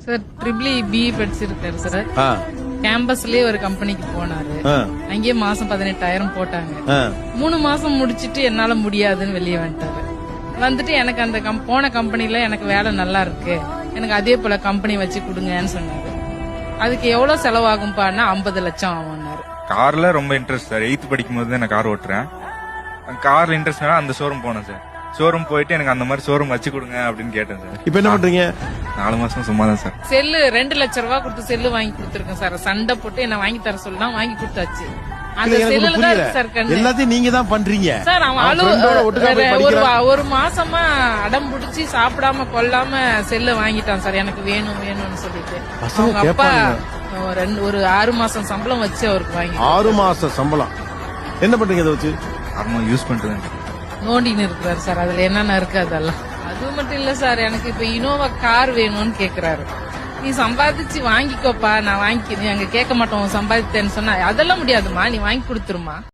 Sir triple B படிச்சிருக்காரு sir. கேம்பஸ்லயே ஒரு கம்பெனிக்கு போனாரு. அங்கேயே மாசம் 18,000 போட்டாங்க. 3 மாசம் முடிச்சிட்டு என்னால முடியாதுன்னு வெளியே வந்துட்டாரு. வந்துட்டு எனக்கு அந்த போன கம்பெனில எனக்கு வேலை நல்லா இருக்கு, எனக்கு அதே போல கம்பெனி வச்சு கொடுங்கன்னு சொன்னாரு. அதுக்கு எவ்வளவு செலவாகும்பான்னா 50 லட்சம் ஆகும்னாரு. கார்ல ரொம்ப இன்ட்ரெஸ்ட் சார். 8th படிக்கும் போது நான் கார் ஓட்டுறேன். கார்ல இன்ட்ரெஸ்ட் அந்த ஷோரூம் போனேன் சார். ஷோரூம் போயிட்டு எனக்கு அந்த மாதிரி ஷோரூம் வச்சு கொடுங்க அப்படின்னு கேட்டேன் சார். இப்ப என்ன பண்றீங்க? 4 மாசம் சும்மா தான் சார். செல்லு 2 லட்சம் ரூபாய் கொடுத்து செல்லு வாங்கி கொடுத்துருக்கேன் சார். சண்டை போட்டு என்ன வாங்கி தர சொல்லலாம், வாங்கி கொடுத்தாச்சு. அந்த செல்லுல தான் இருக்கு சார் கண்ணு. எல்லாத்தையும் நீங்க தான் பண்றீங்க சார். அவன் ஒரு மாசமா அடம் பிடிச்சி சாப்பிடாம கொல்லாம செல்ல வாங்கிட்டான் சார். எனக்கு வேணும் வேணும்னு சொல்லிட்டு அவங்க அப்பா ஒரு 6 மாசம் சம்பளம் வச்சு அவருக்கு வாங்கி. 6 மாசம் சம்பளம் என்ன பண்றீங்க? அதை வச்சு யூஸ் பண்றேன். நோண்டின்னு இருக்கிறாரு சார். அதுல என்னென்ன இருக்கு அதெல்லாம். அது மட்டும் இல்ல சார், எனக்கு இப்ப இனோவா கார் வேணும்னு கேக்குறாரு. நீ சம்பாதிச்சு வாங்கிக்கோப்பா, நான் வாங்கி அங்க கேட்க மாட்டோம் சம்பாதித்தேன்னு சொன்னா அதெல்லாம் முடியாதுமா, நீ வாங்கி கொடுத்துருமா.